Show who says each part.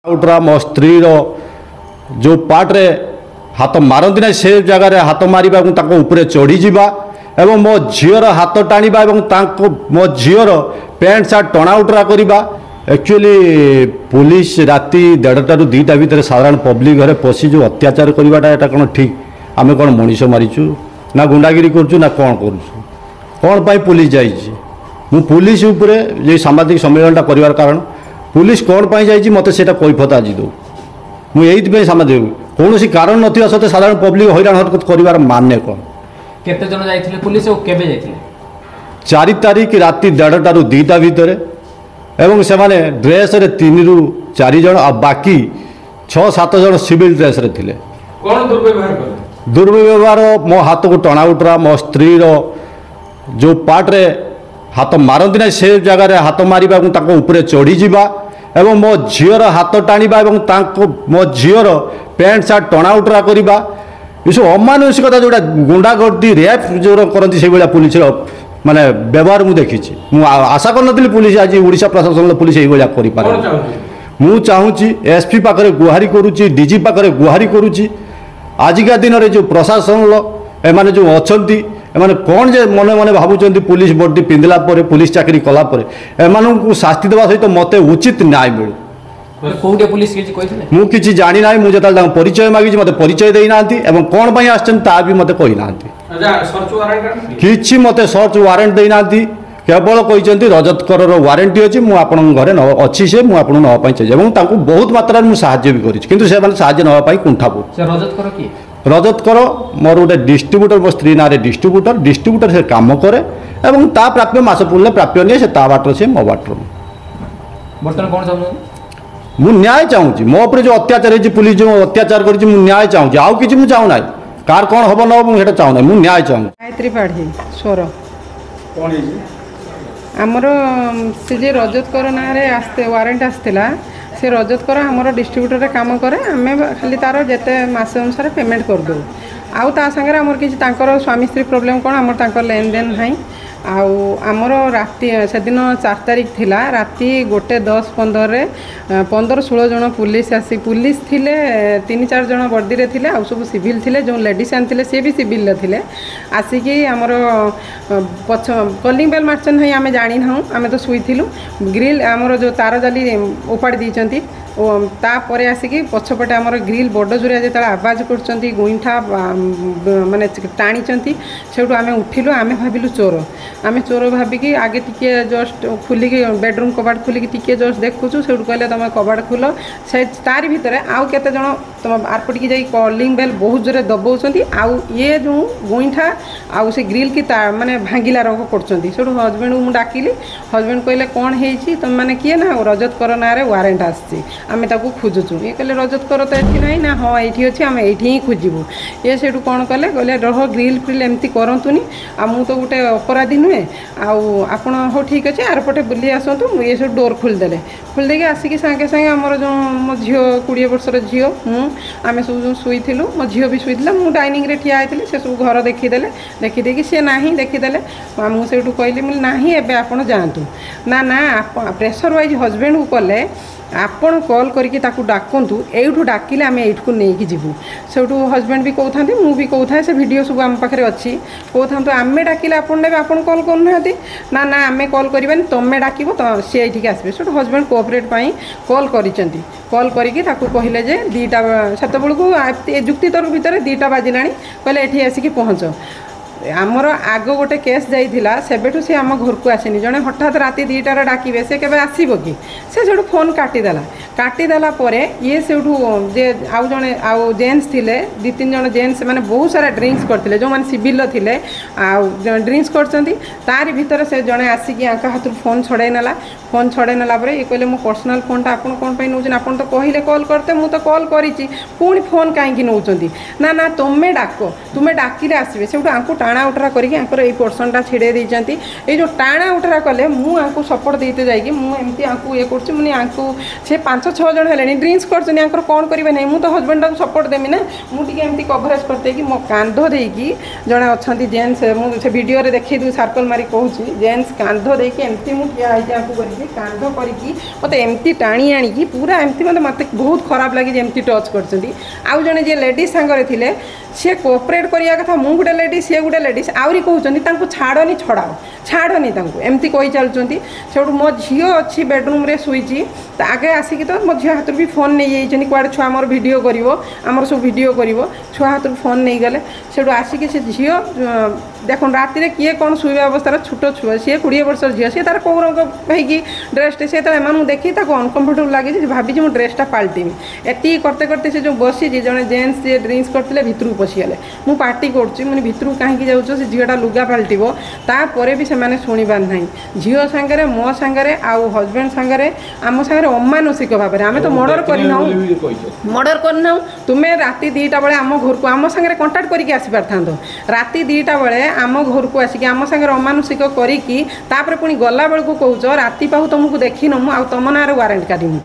Speaker 1: उठरा मो स्त्री जो पार्टे हाथ मारती ना से जगार हाथ मारे ऊपर चढ़ी जावा एवं मो झीर हाथ टाणा मो झीर पैंट सार्ट टणा उटरा करवा। एक्चुअली पुलिस राति 1:30 ରୁ 2ଟା भितर साधारण पब्लिक घरे पशि जो अत्याचार करवाटा एटा कौन ठीक आम कौन मनीष मारीचु ना गुंडागिरी करूँ ना कौन करूँ कौन पाई पुलिस जाइए मु पुलिस उपरे ये सामाजिक सम्मेलनटा करिवार कारण पुलिस कौन पाई जाइए मत से कैफत आज दो मुझे सामाजिक कौन कारण ना सत्ते साधारण पब्लिक हैरान हरकत कर मान्य कौन
Speaker 2: केते जन जाइथिले पुलिस और केबे जाइथिले
Speaker 1: 4 तारिख राति 1:30 ରୁ 2ଟା भितर एवं से माने ड्रेस रे 3 ରୁ 4 जन आ बाकी 6-7 जन सिविल ड्रेस रे थिले।
Speaker 2: कोन दुर्व्यवहार करे
Speaker 1: दुर्व्यवहार मो हाथ को टणा उठरा मो स्त्री जो पार्ट रे हाथ मारती ना से जगार हाथ मारे ऊपर चढ़ी जावा एवं मो झीर हाथ टाणा मो झीर पैंट सार्ट टणा उटरा करवा ये सब अमानुषिकता जोटा गुंडागर्दी रेप जो करती से भाया पुलिस माने व्यवहार मुझे देखी आशा कर पुलिस आज ओडिशा प्रशासन पुलिस ये कर चाहूँगी एसपी पाखे गुहारी करुच्ची डीजी पाखे गुहारी करुच्ची आजिका दिन में जो प्रशासन एमाने जो अच्छा एमाने कौन जे मने मने भावुं पुलिस वर्दी पिंधला पुलिस चाकरी कलापर एम शास्ति देवा सहित मत उचित न्याय मिलू मुझे जानी ना मुझे परिचय मागी मत परिचय देना कौन पर आसता भी मत कहीना कि मत सर्च वारंट देना केवल कहते रजतकर वारंटी अच्छी मुझे घरे अच्छी से मुझे नापी चाहिए बहुत मात्रा मुझे भी कर नापी कुंठापुर रजतकर मोर गोटे डिस्ट्रीब्यूटर मो स्त्री ना डिस्ट्रीब्यूटर से काम करे एवं ता प्राप्य मास पुरले प्राप्य नहीं से ता बाटर से मो बाटर
Speaker 2: बर्तमान कौन चाहूँ
Speaker 1: मु न्याय चाहूँगी मो पर जो अत्याचार है पुलिस जो अत्याचार कर न्याय चाहूँगी आउ कि चाहूना कार कौन हम न हम से चाहूना मु न्याय चाहूँ
Speaker 3: गायत्री पाढ़ी स्वर आमर से रजतकर ना आसते वारंट आसला से रजतकर आमर डिस्ट्रीब्यूटर काम करे आम खाली तार जिते मस अनुसार पेमेंट करदे आउ ता संगे आमर कि स्वामी स्त्री प्रोब्लेम कौन आमर लेन देन ना आमर राति से दिन 4 तारिख थिला राति 1:10-15 15-16 जन पुलिस आसी पुलिस थिले 3-4 जन वर्दी रे थिले आ सब सिविल थिले जो लेडीज आनथिले से भी सिविल थिले आसिकी आमर पछ कॉलिंग बेल मारचन नहीं आमे जानी ना आमे तो सुईथिलु ग्रिल आमर जो तार जाली उपाड़ी दीचंती तापर आसिकी पछपटे आमर ग्रिल बड़ जोरिया जो आवाज कर गुईठा माने टाणी से आम उठिलु आम भाविलु चोर आम चोर भाविकी आगे टिके जस्ट खुलिकी बेडरूम कबाड़ खुलिकी टिके जस्ट देखुचु से कहले तुम कबाड़ खुल से तारी भितर आउ केते जन तुम आरपटिकी जाई कॉलिंग बेल बहुत जोरे दबाउछंती आउ ये जो गुईठा आउ से ग्रिल की माने भांगिला रोग करछंती से हजबैंड को डाकिली हजबैंड कहले कौन हेछि तुम माने किए ना रजतकर ना रे वारंट आछि आम ताकू खोजुचु ये कहले रजतकर तो एठी नहीं ना हाँ ये अच्छी आम ये ही खोजबू ये से कौन कले कहले रह ग्रिल फ्रिल एमती करतुनि आ मु तो गोटे अपराधी नुहे आपण हो ठीक अच्छे आरपटे बुली आसतु ये सब डोर खोलदे आसिकी सागे सागे आमर जो मो झील 20 वर्षर झील आम सब जो शुईलु मो झील भी शुईला मुझे डाइनिंग रे ठिया होती से सब घर देखीदे देखीदे सी ना देखीदे मुझे कहली मुझे ना एवं आप जातु ना ना प्रेसर वाइज हजबैंड को कले आपण कॉल करके डाकतु एठू डाकिले आम एठू नहीं जीवु से हजबैंड भी कहते मु भी कहता से भिडियो सब आम पाखे अच्छी कहता आम डाकिले आपन ने आप कॉल करना ना ना आम कॉल करवानी तुम्हें डाक सी ये आसबे से हजबैंड कोऑपरेट कॉल कॉल करके कहले जे 2टा सेत बेलू जुक्ति तर्क भितर 2टा बाजिला कहले ये आसिक पहुँच आमर आग गोटे केस जाइथिला सेबेठू से आम घर को आसेनी जड़े हठात राति 2टार डाकिबे से केबे आसीबो कि से सेठू फोन काटिदेला परे ये सेठू जे आउ जड़े आउ जेन्ट्स थिले 2-3 जन जेन्ट्स माने बहुत सारा ड्रिंक्स करथिले जो माने सिविल थिले आउ ड्रिंक्स करचंती तारी भितर से जड़े आसिकी आंका हाथ फोन छड़ाई नेला परे ये कहले मो पर्सनल फोनटा आपन कोन पई नउछन आपन तो कहिले कॉल करते मु तो कॉल करिछि पुणी फोन काहेकि नउचंती ना ना तुम्हें डाक तुम्हें डाकिले आसबे सेठू आंकु टाणा उठरा करके पोर्सनटा छिड़े देती ये जो टाणा उठरा कले मुझे सपोर्ट देते जाकि मुझे ये करूँ से 5-6 जन है ड्रिंक्स कर कौन करेंगे नहीं मुझे तो हजबैंड को सपोर्ट देमी ना मुझे एमती कभरेज करते कि मो कांध देकी जड़े अच्छा जेन्स मुझे भिडियो देखी दूँ सर्कल मारी कहूँ जेन्स कांध देकी एमती मुझे करके कांध करके मत एमती टाणी आणी पूरा एमती मत बहुत खराब लगे एमती टच कर आउ जड़े जी लेडीज सांगे थे सी कोअपरेट करवा कथा मु गोटे लेडीज सी गोटे लेडीज आहरी कहते छाड़नी छड़ाओ छाड़नी एमती कही चलुँच से मो झी अच्छी बेडरूम रे शुई आगे आसिक तो मो झी हाथ भी फोन नहीं जाइए कड़े छुआ मोर भिडियो कर सब भिडियो कर छुआ हाथ फोन नहीं गले से आसिक से झी देख राति किए कौन शुवा अवस्था छोट छुआ सी 20 वर्ष झील सी तार कौ रंग होगी ड्रेसटे से एम देखी अनकम्फर्टेबल लगे भाभी मुझे ड्रेसटा पाल्टीमी एति करते करते से जो बसी जड़े जेन्स जी ड्रिंक्स करते भितर पशिगले मु पार्टी करुँच भितर कहीं जाऊँ से झीटा लुगा पाल्टिबो तापर भी से शुणवार ना झील सांगे मो सांगे आउ हजबैंड सांगे आम सांगे अमानुषिक भाव में आम तो मर्डर करना तुम्हें राति 2टा बेले आम घर को आम सांगे कंटाक्ट करके आसी पारथांतो राति 2टा बेले आम घर को आसिक आम सांगे अमानुषिक करी पुणी गला बेलू कौच राति पाहु तुमको देखी नमु आ तुम ना वारंट काटमु।